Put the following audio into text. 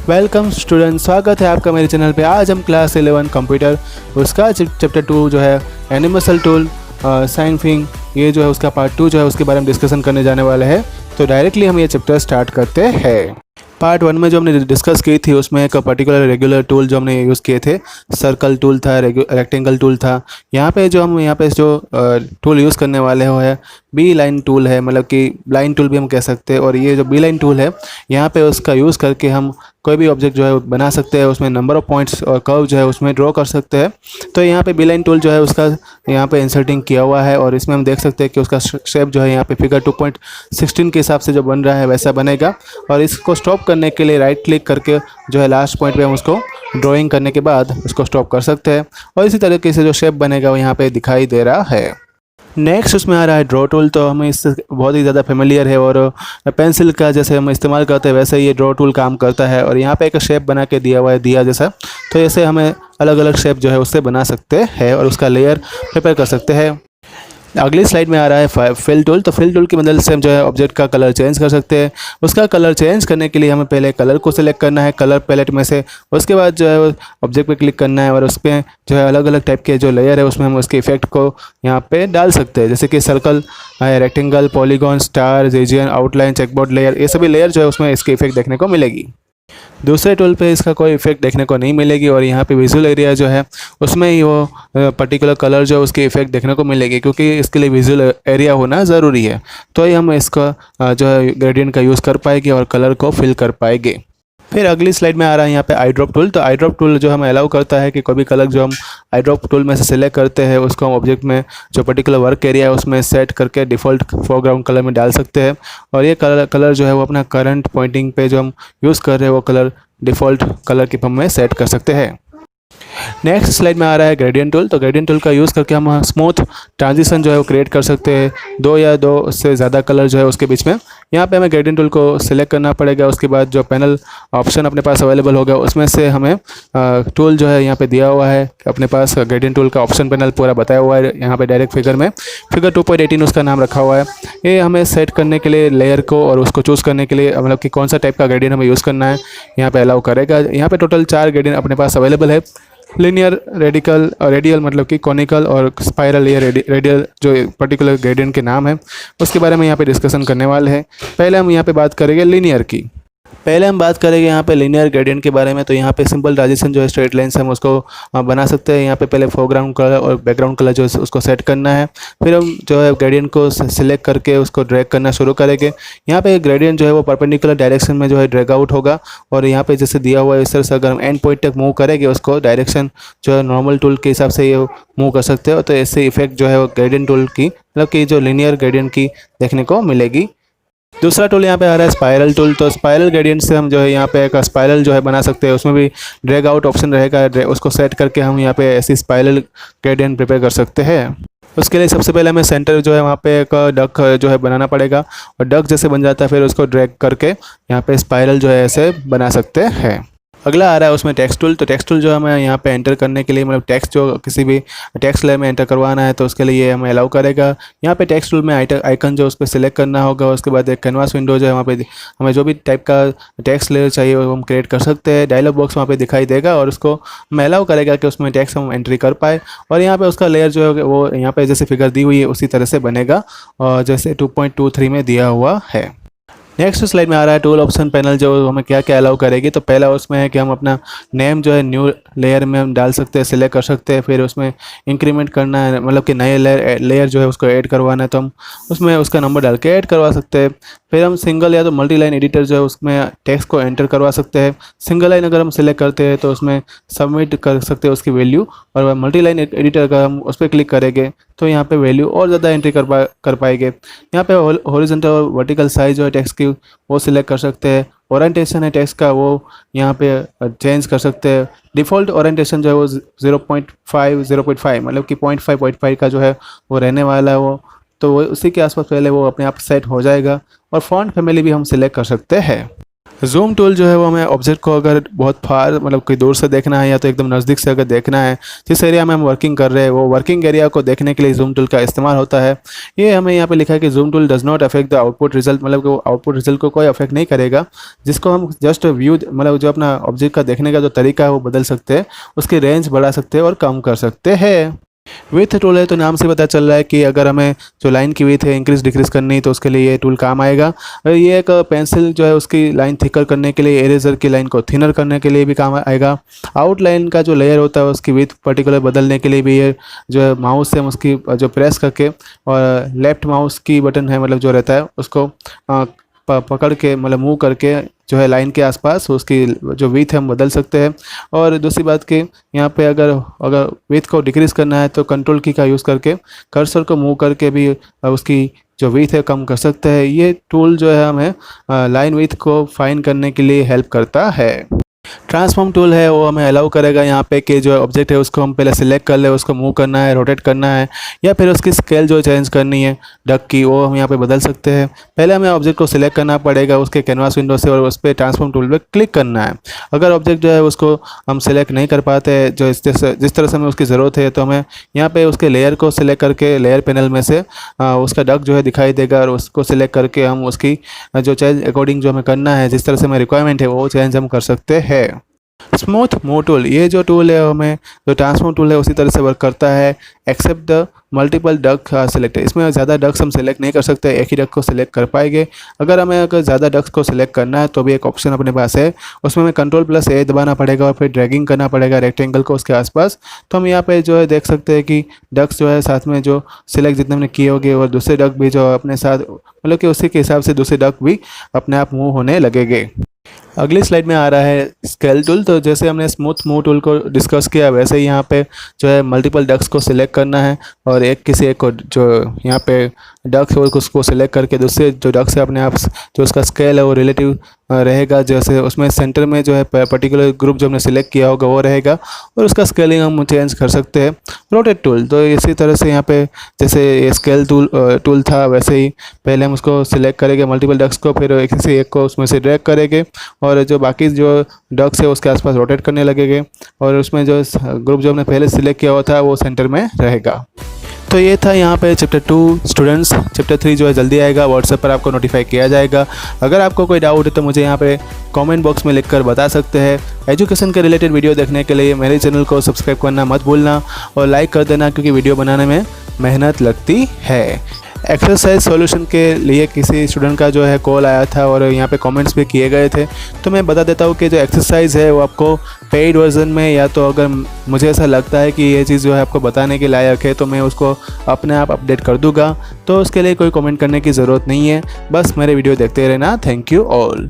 Welcome student, स्वागत है आपका मेरे चैनल पे। आज हम क्लास 11 कंप्यूटर उसका चैप्टर 2 जो है एनिमेशन टूल साइनफिंग, ये जो है उसका पार्ट 2 जो है उसके बारे में डिस्कशन करने जाने वाले हैं। तो डायरेक्टली हम ये चैप्टर स्टार्ट करते हैं। पार्ट 1 में जो हमने डिस्कस की थी उसमें एक पर्टिकुलर रेगुलर टूल जो हमने यूज़ किए थे, सर्कल टूल था, रेक्टेंगल टूल था। यहाँ पे जो टूल यूज़ करने वाले हो है बी लाइन टूल है, मतलब कि लाइन टूल भी हम कह सकते हैं। और ये जो बी लाइन टूल है यहाँ पे उसका यूज़ करके हम कोई भी ऑब्जेक्ट जो है बना सकते हैं, उसमें नंबर ऑफ पॉइंट्स और कर्व जो है उसमें ड्रॉ कर सकते हैं। तो यहाँ पे बी लाइन टूल जो है उसका यहाँ पे इंसर्टिंग किया हुआ है और इसमें हम देख सकते हैं कि उसका शेप जो है यहाँ पे फिगर 2.16 के हिसाब से जो बन रहा है वैसा बनेगा। और इसको स्टॉप करने के लिए राइट क्लिक करके जो है लास्ट पॉइंट पे हम उसको ड्राइंग करने के बाद उसको स्टॉप कर सकते हैं और इसी तरीके से जो शेप बनेगा वो यहाँ पे दिखाई दे रहा है। नेक्स्ट उसमें आ रहा है ड्रॉ टूल। तो हमें इससे बहुत ही ज़्यादा फेमिलियर है और पेंसिल का जैसे हम इस्तेमाल करते हैं वैसे ये ड्रॉ टूल काम करता है। और यहाँ पे एक शेप बना के दिया हुआ है दिया जैसा, तो ऐसे हमें अलग अलग शेप जो है उससे बना सकते हैं और उसका लेयर प्रिपेयर कर सकते हैं। अगली स्लाइड में आ रहा है फिल टूल। तो फिल टूल की मदद से हम जो है ऑब्जेक्ट का कलर चेंज कर सकते हैं। उसका कलर चेंज करने के लिए हमें पहले कलर को सिलेक्ट करना है कलर पैलेट में से, उसके बाद जो है ऑब्जेक्ट पे क्लिक करना है और उस पर जो है अलग अलग टाइप के जो लेयर है उसमें हम उसके इफेक्ट को यहाँ पे डाल सकते हैं, जैसे कि circle, rectangle, polygon, star, region, outline, checkerboard layer. ये सभी लेयर जो है उसमें इसकी इफेक्ट देखने को मिलेगी। दूसरे टूल पे इसका कोई इफेक्ट देखने को नहीं मिलेगी और यहाँ पे विजुअल एरिया जो है उसमें ही वो पर्टिकुलर कलर जो है उसकी इफेक्ट देखने को मिलेगी, क्योंकि इसके लिए विजुअल एरिया होना ज़रूरी है। तो ही हम इसका जो है ग्रेडियंट का यूज़ कर पाएंगे और कलर को फिल कर पाएंगे। फिर अगली स्लाइड में आ रहा है यहाँ पे आई ड्रॉप टूल। तो आई ड्रॉप टूल जो हमें अलाउ करता है कि कोई भी कलर जो हम आई ड्रॉप टूल में से सिलेक्ट करते हैं उसको हम ऑब्जेक्ट में जो पर्टिकुलर वर्क एरिया है उसमें सेट करके डिफ़ॉल्ट फोरग्राउंड कलर में डाल सकते हैं। और ये कलर जो है वो अपना करंट पॉइंटिंग पे जो हम यूज़ कर रहे हैं वो कलर डिफ़ॉल्ट कलर की फॉर्म में सेट कर सकते हैं। नेक्स्ट स्लाइड में आ रहा है ग्रेडियंट टूल। तो ग्रेडियंट टूल का यूज़ करके हम स्मूथ ट्रांजिशन जो है वो क्रिएट कर सकते हैं, दो या दो से ज़्यादा कलर जो है उसके बीच में। यहाँ पे हमें ग्रेडियंट टूल को सिलेक्ट करना पड़ेगा, उसके बाद जो पैनल ऑप्शन अपने पास अवेलेबल होगा उसमें से हमें टूल जो है यहाँ पे दिया हुआ है अपने पास ग्रेडियंट टूल का ऑप्शन पैनल पूरा बताया हुआ है यहाँ पे डायरेक्ट फिगर में, फिगर 2.18 उसका नाम रखा हुआ है। ये हमें सेट करने के लिए लेयर को और उसको चूज़ करने के लिए मतलब कि कौन सा टाइप का ग्रेडियंट हमें यूज़ करना है यहाँ पे अलाउ करेगा। यहाँ पे टोटल 4 ग्रेडियंट अपने पास अवेलेबल है, लिनियर, रेडियल मतलब कि कॉनिकल और स्पाइरल। ये रेडियल जो पर्टिकुलर ग्रेडियंट के नाम है उसके बारे में यहाँ पे डिस्कशन करने वाले हैं। पहले हम यहाँ पे बात करेंगे लीनियर की। पहले हम बात करेंगे यहाँ पे लीनियर ग्रेडियंट के बारे में। तो यहाँ पे सिंपल ट्रांजिशन जो है स्ट्रेट लाइन से हम उसको बना सकते हैं। यहाँ पे पहले फोरग्राउंड कलर और बैकग्राउंड कलर जो है उसको सेट करना है, फिर हम जो है ग्रेडियंट को सिलेक्ट करके उसको ड्रैग करना शुरू करेंगे। यहाँ पे ग्रेडियंट जो है वो परपेंडिकुलर डायरेक्शन में जो है ड्रैग आउट होगा और यहाँ पे जैसे दिया हुआ है इस तरह से अगर हम एंड पॉइंट तक मूव करेंगे उसको डायरेक्शन जो है नॉर्मल टूल के हिसाब से ये मूव कर सकते हो। तो ऐसे इफेक्ट जो है वो ग्रेडियंट टूल की मतलब कि जो लीनियर ग्रेडियंट की देखने को मिलेगी। दूसरा टूल यहाँ पे आ रहा है स्पाइरल टूल। तो स्पाइरल ग्रेडियंट से हम जो है यहाँ पे एक स्पाइरल जो है बना सकते हैं, उसमें भी ड्रैग आउट ऑप्शन रहेगा, उसको सेट करके हम यहाँ पे ऐसी स्पाइरल ग्रेडियंट प्रिपेयर कर सकते हैं। उसके लिए सबसे पहले हमें सेंटर जो है वहाँ पे एक डक जो है बनाना पड़ेगा और डक जैसे बन जाता है फिर उसको ड्रैग करके यहाँ पे स्पाइरल जो है ऐसे बना सकते हैं। अगला आ रहा है उसमें टेक्स्ट टूल। तो टेक्स्ट टूल जो हमें यहाँ पे एंटर करने के लिए मतलब टेक्स्ट जो किसी भी टेक्स्ट लेयर में एंटर करवाना है तो उसके लिए ये हमें अलाउ करेगा। यहाँ पे टेक्स्ट टूल में आइकन जो उस पर सिलेक्ट करना होगा, उसके बाद एक कैनवास विंडो जो है वहाँ पे हमें जो भी टाइप का टेक्स्ट लेयर चाहिए वो हम क्रिएट कर सकते हैं। डायलॉग बॉक्स वहाँ पे दिखाई देगा और उसको हमें अलाउ करेगा कि उसमें टेक्स्ट हम एंट्री कर पाए और यहाँ पे उसका लेयर जो है वो यहाँ पे जैसे फिगर दी हुई है उसी तरह से बनेगा और जैसे 2.23 में दिया हुआ है। नेक्स्ट स्लाइड में आ रहा है टूल ऑप्शन पैनल जो हमें क्या क्या अलाउ करेगी। तो पहला उसमें है कि हम अपना नेम जो है न्यू लेयर में हम डाल सकते हैं, सिलेक्ट कर सकते हैं, फिर उसमें इंक्रीमेंट करना है मतलब कि नए लेयर जो है उसको ऐड करवाना है तो हम उसमें उसका नंबर डाल के ऐड करवा सकते हैं। फिर हम सिंगल या तो मल्टी लाइन एडिटर जो है उसमें टेक्स्ट को एंटर करवा सकते हैं। सिंगल लाइन अगर हम सिलेक्ट करते हैं तो उसमें सबमिट कर सकते हैं उसकी वैल्यू, और मल्टी लाइन एडिटर अगर हम उस पर क्लिक करेंगे तो यहाँ पे वैल्यू और ज़्यादा एंट्री कर पाएंगे। यहाँ पे हॉरिजॉन्टल और वर्टिकल साइज जो है टेक्स्ट की वो सिलेक्ट कर सकते हैं। ओरिएंटेशन है टेक्स्ट का वो यहाँ पे चेंज कर सकते हैं। डिफ़ॉल्ट ओरिएंटेशन जो है वो 0.5 मतलब कि 0.5 का जो है वो रहने वाला है वो, तो वो उसी के आसपास पहले वो अपने आप सेट हो जाएगा। और फॉन्ट फैमिली भी हम सिलेक्ट कर सकते हैं। जूम टूल जो है वो हमें ऑब्जेक्ट को अगर बहुत फार मतलब कोई दूर से देखना है या तो एकदम नज़दीक से अगर देखना है, जिस एरिया में हम वर्किंग कर रहे हैं वो वर्किंग एरिया को देखने के लिए जूम टूल का इस्तेमाल होता है। ये हमें यहाँ पे लिखा है कि zoom tool does not affect the output result, मतलब कि आउटपुट रिजल्ट को कोई अफेक्ट नहीं करेगा, जिसको हम जस्ट व्यू मतलब जो अपना ऑब्जेक्ट का देखने का जो तरीका है वो बदल सकते हैं, उसकी रेंज बढ़ा सकते हैं और कम कर सकते हैं। विथ टूल है तो नाम से पता चल रहा है कि अगर हमें जो लाइन की विथ है इंक्रीज डिक्रीज करनी तो उसके लिए ये टूल काम आएगा। और ये एक पेंसिल जो है उसकी लाइन थिकर करने के लिए, इरेजर की लाइन को थिनर करने के लिए भी काम आएगा। आउटलाइन का जो लेयर होता है उसकी विथ पर्टिकुलर बदलने के लिए भी ये जो है माउस से हम उसकी जो प्रेस करके और लेफ्ट माउस की बटन है मतलब जो रहता है उसको पकड़ के मतलब मूव करके जो है लाइन के आसपास उसकी जो विथ है हम बदल सकते हैं। और दूसरी बात कि यहाँ पे अगर विथ को डिक्रीज करना है तो कंट्रोल की का यूज़ करके कर्सर को मूव करके भी उसकी जो विथ है कम कर सकते हैं। ये टूल जो है हमें लाइन विथ को फाइन करने के लिए हेल्प करता है। ट्रांसफॉर्म टूल है वो हमें अलाउ करेगा यहाँ पे कि जो ऑब्जेक्ट है उसको हम पहले सिलेक्ट कर ले, उसको मूव करना है, रोटेट करना है या फिर उसकी स्केल जो चेंज करनी है डक की, वो हम यहाँ पे बदल सकते हैं। पहले हमें ऑब्जेक्ट को सिलेक्ट करना पड़ेगा उसके कैनवास विंडो से और उस पर ट्रांसफॉर्म टूल पे क्लिक करना है। अगर ऑब्जेक्ट जो है उसको हम सिलेक्ट नहीं कर पाते जो जिस तरह से हमें उसकी ज़रूरत है तो हमें यहाँ पर उसके लेयर को सिलेक्ट करके लेयर पैनल में से उसका डक जो है दिखाई देगा और उसको सिलेक्ट करके हम उसकी जो चेंज अकॉर्डिंग जो हमें करना है, जिस तरह से हमें रिक्वायरमेंट है वो चेंज हम कर सकते हैं। स्मूथ मूव टूल, ये जो टूल है हमें जो ट्रांसफॉर्म टूल है उसी तरह से वर्क करता है except the multiple duck select. इसमें ज़्यादा डक्स हम सेलेक्ट नहीं कर सकते, एक ही डक को सिलेक्ट कर पाएंगे। अगर ज़्यादा डक्स को सिलेक्ट करना है तो भी एक ऑप्शन अपने पास है, उसमें हमें कंट्रोल+A दबाना पड़ेगा और फिर ड्रैगिंग करना पड़ेगा रेक्टेंगल को उसके आसपास। तो हम यहाँ पे जो है देख सकते हैं कि डक्स जो है साथ में जो सिलेक्ट जितने हमने किए होंगे और दूसरे डक भी जो अपने साथ मतलब कि उसी के हिसाब से दूसरे डक भी अपने आप मूव होने लगेंगे। अगली स्लाइड में आ रहा है स्केल टूल। तो जैसे हमने स्मूथ मूव टूल को डिस्कस किया वैसे ही यहाँ पे जो है मल्टीपल डक्स को सिलेक्ट करना है और किसी एक को जो यहाँ पे डक्स है उसको सिलेक्ट करके दूसरे जो डक्स है अपने आप जो उसका स्केल है वो रिलेटिव रहेगा। जैसे उसमें सेंटर में जो है पर्टिकुलर ग्रुप जो हमने सिलेक्ट किया होगा वो रहेगा और उसका स्केलिंग हम चेंज कर सकते हैं। रोटेट टूल, तो इसी तरह से यहाँ पे जैसे ये स्केल टूल था वैसे ही पहले हम उसको सिलेक्ट करेंगे मल्टीपल डक्स को, फिर किसी एक को उसमें से ड्रैग करेंगे और जो बाकी जो डक्स है उसके आसपास रोटेट करने लगेंगे और उसमें जो ग्रुप जो हमने पहले सिलेक्ट किया हुआ था वो सेंटर में रहेगा। तो ये था यहाँ पे चैप्टर 2 स्टूडेंट्स। चैप्टर 3 जो है जल्दी आएगा, व्हाट्सएप पर आपको नोटिफाई किया जाएगा। अगर आपको कोई डाउट है तो मुझे यहाँ पे कमेंट बॉक्स में लिखकर बता सकते हैं। एजुकेशन के रिलेटेड वीडियो देखने के लिए मेरे चैनल को सब्सक्राइब करना मत भूलना और लाइक कर देना क्योंकि वीडियो बनाने में मेहनत लगती है। एक्सरसाइज सॉल्यूशन के लिए किसी स्टूडेंट का जो है कॉल आया था और यहाँ पे कमेंट्स भी किए गए थे, तो मैं बता देता हूँ कि जो एक्सरसाइज है वो आपको पेड वर्जन में या तो अगर मुझे ऐसा लगता है कि ये चीज़ जो है आपको बताने के लायक है तो मैं उसको अपने आप अपडेट कर दूँगा। तो उसके लिए कोई कमेंट करने की ज़रूरत नहीं है, बस मेरे वीडियो देखते रहना। Thank you all.